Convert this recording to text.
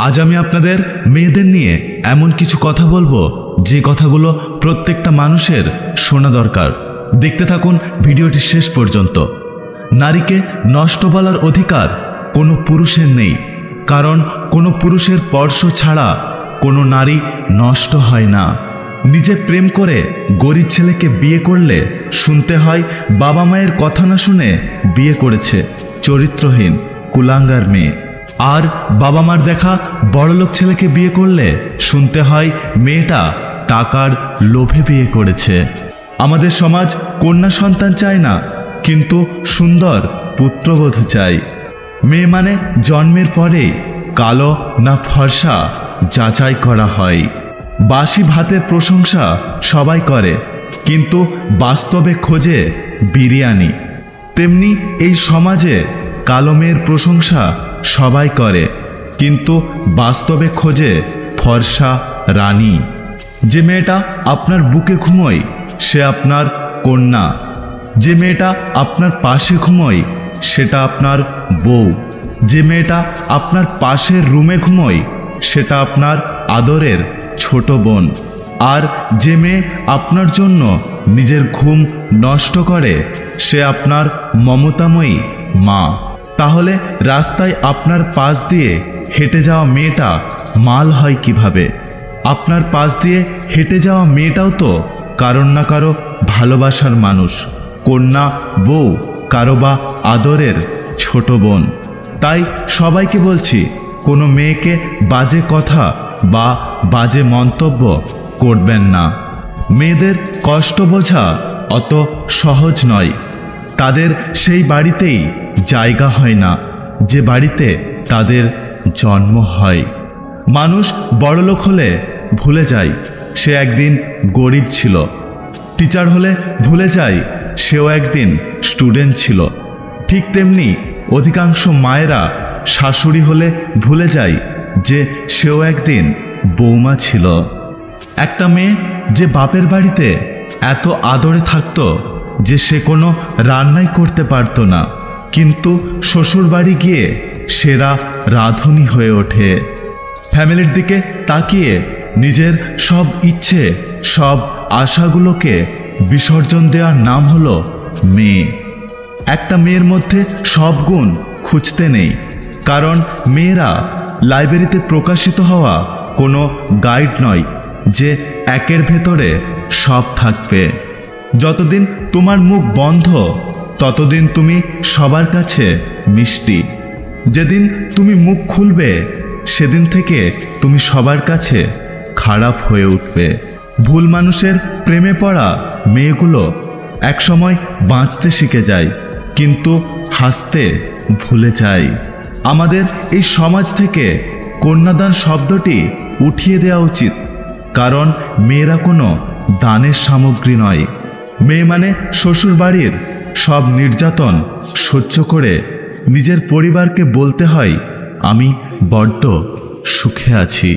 আজ আমি আপনাদের মেয়েদের নিয়ে এমন কিছু কথা বলবো যে কথাগুলো প্রত্যেকটা মানুষের শোনা দরকার। দেখতে থাকুন ভিডিওটি শেষ পর্যন্ত। নারীকে নষ্ট বলার অধিকার কোনো পুরুষের নেই, কারণ কোনো পুরুষের স্পর্শ ছাড়া কোনো নারী নষ্ট হয় না। নিজে প্রেম করে গরিব ছেলেকে বিয়ে করলে শুনতে হয় বাবা মায়ের কথা না শুনে বিয়ে করেছে চরিত্রহীন কুলাঙ্গার মেয়ে। আর বাবা মার দেখা বড়লোক ছেলেকে বিয়ে করলে শুনতে হয় মেয়েটা টাকার লোভে বিয়ে করেছে। আমাদের সমাজ কন্যা সন্তান চায় না, কিন্তু সুন্দর পুত্রবধূ চাই। মেয়ে মানে জন্মের পরেই কালো না ফর্সা যাচাই করা হয়। বাসি ভাতের প্রশংসা সবাই করে, কিন্তু বাস্তবে খোঁজে বিরিয়ানি। তেমনি এই সমাজে কালো মেয়ের প্রশংসা সবাই করে, কিন্তু বাস্তবে খোঁজে ফর্সা রানী। যে মেয়েটা আপনার বুকে ঘুমোয় সে আপনার কন্যা, যে মেয়েটা আপনার পাশে ঘুমোয় সেটা আপনার বউ, যে মেয়েটা আপনার পাশের রুমে ঘুমোয় সেটা আপনার আদরের ছোট বোন, আর যে মেয়ে আপনার জন্য নিজের ঘুম নষ্ট করে সে আপনার মমতাময়ী মা। তাহলে রাস্তায় আপনার পাশ দিয়ে হেঁটে যাওয়া মেয়েটা মাল হয় কিভাবে? আপনার পাশ দিয়ে হেঁটে যাওয়া মেয়েটাও তো কারোর না কারো ভালোবাসার মানুষ, কন্যা, বউ, কারো বা আদরের ছোট বোন। তাই সবাইকে বলছি, কোনো মেয়েকে বাজে কথা বা বাজে মন্তব্য করবেন না। মেয়েদের কষ্ট বোঝা অত সহজ নয়। তাদের সেই বাড়িতেই জায়গা হয় না যে বাড়িতে তাদের জন্ম হয়। মানুষ বড়লোক হলে ভুলে যায় সে একদিন গরিব ছিল, টিচার হলে ভুলে যায় সেও একদিন স্টুডেন্ট ছিল। ঠিক তেমনি অধিকাংশ মায়েরা শাশুড়ি হলে ভুলে যায় যে সেও একদিন বৌমা ছিল। একটা মেয়ে যে বাপের বাড়িতে এত আদরে থাকতো যে সে কোনো রান্নাই করতে পারতো না, কিন্তু শ্বশুর বাড়ি গিয়ে সেরা রাঁধুনি হয়ে ওঠে। ফ্যামিলির দিকে তাকিয়ে নিজের সব ইচ্ছে, সব আশাগুলোকে বিসর্জন দেওয়ার নাম হলো মেয়ে। একটা মেয়ের মধ্যে সব গুণ খুঁজতে নেই, কারণ মেয়েরা লাইব্রেরিতে প্রকাশিত হওয়া কোনো গাইড নয় যে একের ভেতরে সব থাকবে। যতদিন তোমার মুখ বন্ধ ততদিন তুমি সবার কাছে মিষ্টি। যেদিন তুমি মুখ খুলবে সেদিন থেকে তুমি সবার কাছে খারাপ হয়ে উঠবে। ভুল মানুষের প্রেমে পড়া মেয়েগুলো একসময় বাঁচতে শিখে যায়, কিন্তু হাসতে ভুলে যায়। আমাদের এই সমাজ থেকে কন্যাদান শব্দটি উঠিয়ে দেওয়া উচিত, কারণ মেয়েরা কোনো দানের সামগ্রী নয়। মেয়ে মানে শ্বশুর বাড়ির সব নির্যাতন সহ্য করে নিজের পরিবারকে বলতে হয়, আমি বড্ড সুখে আছি।